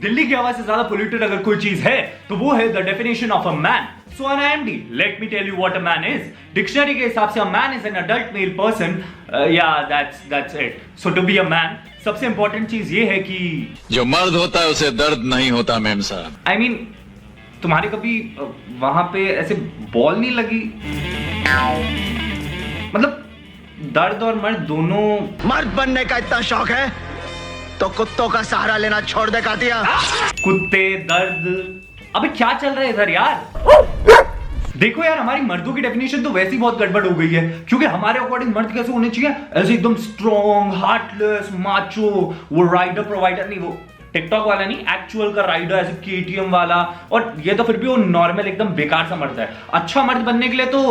दिल्ली की हवा से ज्यादा पोल्यूटेड अगर कोई चीज है तो वो है the definition of a man. So on IMD, let me tell you what a man is. Dictionary के हिसाब से a man is an adult male person. Yeah, that's it. So to be a man, सबसे important चीज ये है कि जो मर्द होता है उसे दर्द नहीं होता मेम साहब. I mean, तुम्हारे कभी वहां पे ऐसे बॉल नहीं लगी? मतलब दर्द और मर्द दोनों. मर्द बनने का इतना शौक है तो कुत्तों का सहारा लेना छोड़ दे कातिया. कुत्ते, दर्द. अबे क्या चल रहा है इधर यार? देखो यार, हमारी मर्दों की डेफिनेशन तो वैसी बहुत गड़बड़ हो गई है. क्योंकि हमारे अकॉर्डिंग मर्द कैसे होने चाहिए? ऐसे एकदम स्ट्रॉन्ग, हार्टलेस, माचो, वो राइडर प्रोवाइडर नहीं, वो टिकटॉक वाला नहीं, एक्चुअल का राइडर, ऐसे केटीएम वाला. और ये तो फिर भी वो नॉर्मल एकदम बेकार सा मर्द है. अच्छा मर्द बनने के लिए तो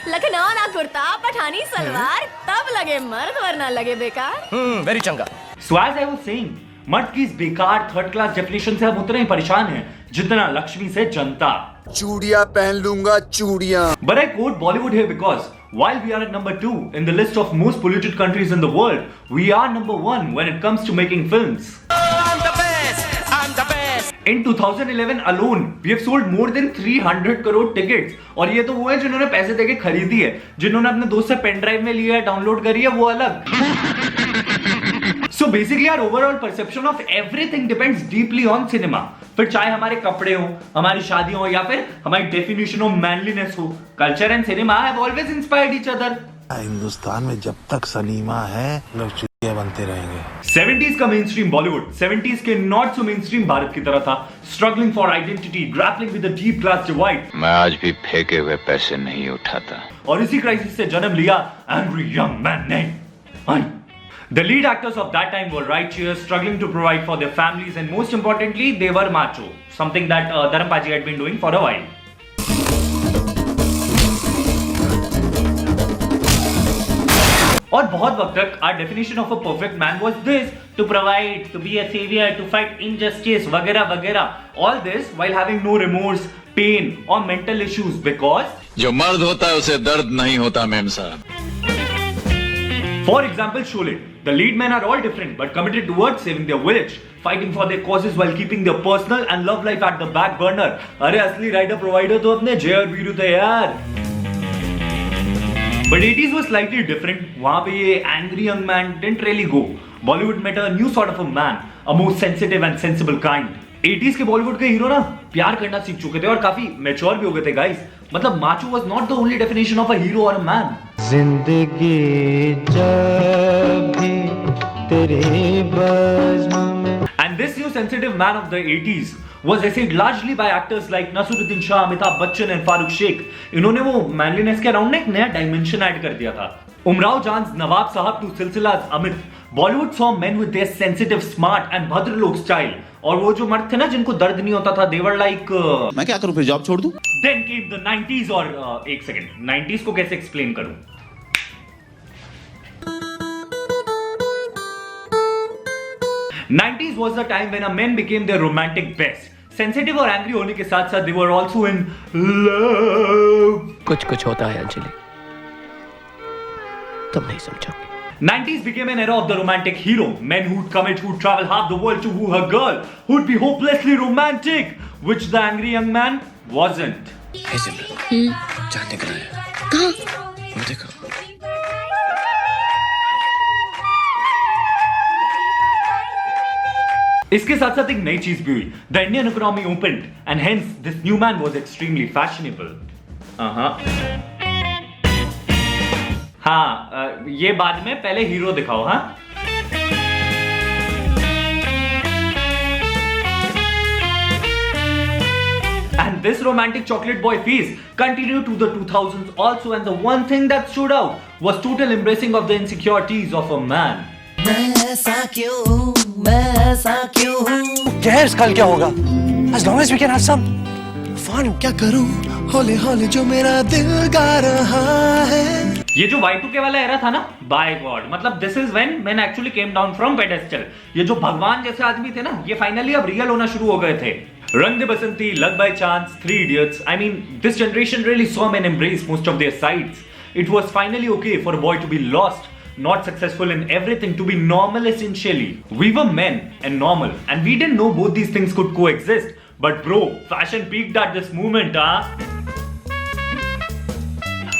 लखनऊ ना कुर्ता, पठानी सलवार, तब लगे मर्द वरना लगे बेकार. वेरी चंगा. So as I was saying, मर्द की इस बेकार थर्ड क्लास डेफिनेशन से हम उतने ही परेशान हैं जितना लक्ष्मी से जनता. चूड़ियां पहन लूंगा चूड़ियां. But I quote Bollywood here because while we are at number 2 in the list of most polluted countries in the world, we are number 1 when it comes to making films. I'm the best. I'm the best. In 2011 alone, we have sold more than 300 crore tickets. और ये तो वो है जिन्होंने पैसे देके खरीदी है. जिन्होंने अपने दोस्त से पेन ड्राइव में लिया है, डाउनलोड करी है, वो अलग. So basically our overall perception of everything depends deeply on cinema. फिर चाहे हमारे कपड़े हो, हमारी शादी हो, या फिर हमारी डेफिनेशन ऑफ मैनलीनेस हो, culture and cinema have always inspired each other. Hindustan में जब तक सलीमा है लोग चूड़ियां बनते रहेंगे. 70s का मेन स्ट्रीम बॉलीवुड 70s के not so main stream Bharat की तरह था. Struggling for identity, grappling with the deep class divide. मैं आज भी फेंके हुए पैसे नहीं उठाता. और इसी क्राइसिस से जन्म लिया angry young man name. The lead actors of that time were righteous, struggling to provide for their families, and most importantly, they were macho, something that Dharampaji had been doing for a while. और बहुत वक्त तक our definition of a perfect man was this: to provide, to be a savior, to fight injustice, वगैरह वगैरह. All this while having no remorse, pain, or mental issues because जो मर्द होता है उसे दर्द नहीं होता मेम साहब. For example, Sholay. The lead men are all different but committed towards saving their village, fighting for their causes while keeping their personal and love life at the back burner. अरे असली rider provider तो अपने जय और वीरू थे यार. But 80s was slightly different. वहां पे ये angry young man didn't really go. Bollywood met a new sort of a man, a more sensitive and sensible kind. 80s के बॉलीवुड के हीरो ना प्यार करना सीख चुके थे और काफी मैच्योर भी हो गए थे गाइस. मतलब macho was not the only definition of a hero or a man. जिंदगी जब भी तेरे बज़्म में. And this new sensitive man of the 80s was essayed largely by actors like Naseeruddin Shah, Amitabh Bachchan and Farooq Sheikh. इन्होंने वो manliness के around एक नया डायमेंशन ऐड कर दिया था. Umrao Jaans, Nawab Sahab to Silsilas Amit. Bollywood saw men with their sensitive, smart and bhadralok style. और वो जो मर्द थे ना जिनको दर्द नहीं होता था, they were like मैं क्या करूं फिर, जॉब छोड़ दूं? Then came the 90s और एक सेकंड, 90s को कैसे एक्सप्लेन करूं? 90s was the time when a men became their romantic best. Sensitive और angry होने के साथ साथ they were also in love. कुछ होता है अंजलि, तुम नहीं समझोगे. 90s became an era of the romantic hero. Men who'd commit, who'd travel half the world to woo her girl, who'd be hopelessly romantic, which the angry young man wasn't. हे सिमरन, चांद निकला है. कहाँ? वो देखो. इसके साथ साथ एक नई चीज भी हुई. The Indian economy opened and hence this new man was extremely fashionable. हाँ, ये बाद में, पहले हीरो दिखाओ. हाँ, and this romantic chocolate boy phase continued to the 2000s also, and the one thing that stood out was total embracing of the insecurities of a man. Cares कल क्या होगा? As long as we can have some fun. क्या करूं हौले हौले जो मेरा दिल गा रहा है. ये जो Y2K वाला एरा था ना, बाय गॉड, मतलब this is when men actually came down from pedestal. ये जो भगवान जैसे आदमी थे ना, ये फाइनली अब रियल होना शुरू हो गए थे. रंग दे बसंती, लग by chance, 3 Idiots. I mean, this generation really saw men embrace most of their sides. It was finally okay for a boy to be lost, not successful in everything, to be normal essentially. We were men and normal, and we didn't know both these things could coexist. But bro, fashion peaked at this moment,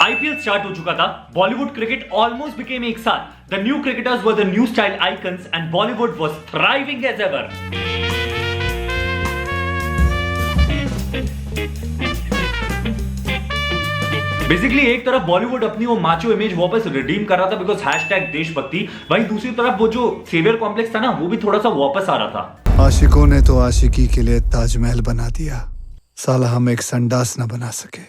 IPL start हो चुका था, Bollywood cricket almost became एक साथ. The new cricketers were the new style icons and Bollywood was thriving as ever. Basically एक तरफ बॉलीवुड अपनी वो macho image वापस रिडीम कर रहा था बिकॉज हैशटैग देशभक्ति, वहीं दूसरी तरफ वो जो सेवियर कॉम्प्लेक्स था ना, वो भी थोड़ा सा वापस आ रहा था. आशिकों ने तो आशिकी के लिए ताजमहल बना दिया, साला हम एक संडास न बना सके.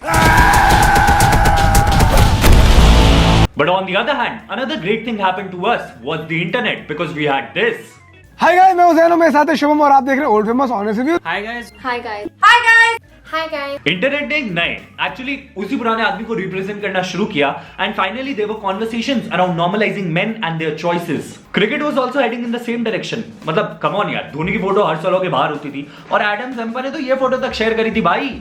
But on the other hand, another great thing happened to us was the internet because we had this. Hi guys, मैं हुसैन हूं, मेरे साथ है शुभम और आप देख रहे हैं old famous honest review. Hi guys. Internet ने एक नए एक्चुअली उसी पुराने आदमी को रिप्रेजेंट करना शुरू किया and finally there were conversations around normalising men and their choices. Cricket was also heading in the same direction. मतलब कम ऑन यार, धोनी की फोटो हर सालों के बाहर होती थी और एडम जम्पा ने तो ये फोटो तक शेयर करी थी भाई.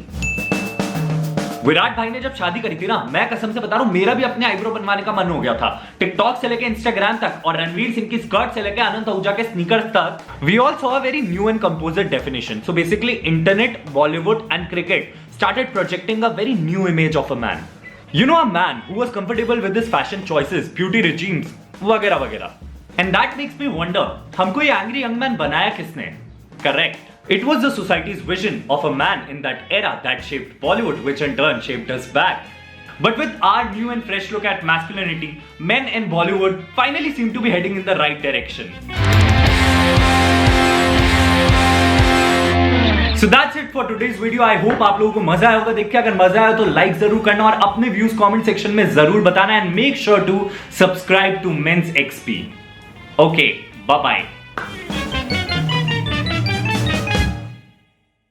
विराट भाई ने जब शादी करी थी ना, मैं कसम से बता रहा हूं, मेरा भी अपने आईब्रो बनवाने का मन हो गया था. टिकटॉक से लेके इंस्टाग्राम तक और रणवीर सिंह की स्कर्ट से लेके आनंद आहूजा के स्नीकर्स तक, we all saw a very new and composite definition. So basically internet, Bollywood and cricket started projecting a very new image of a man. You know, a man who was comfortable with his fashion choices, beauty regimes, वगैरह वगैरह. And that makes me wonder, हमको ये angry young man बनाया किसने? Correct. It was the society's vision of a man in that era that shaped Bollywood, which in turn shaped us back. But with our new and fresh look at masculinity, men in Bollywood finally seem to be heading in the right direction. So that's it for today's video. I hope आप लोगों को मजा आया होगा देख के. अगर मजा आया तो लाइक जरूर करना और अपने व्यूज कमेंट सेक्शन में जरूर बताना and make sure to subscribe to men's XP. Okay, bye bye.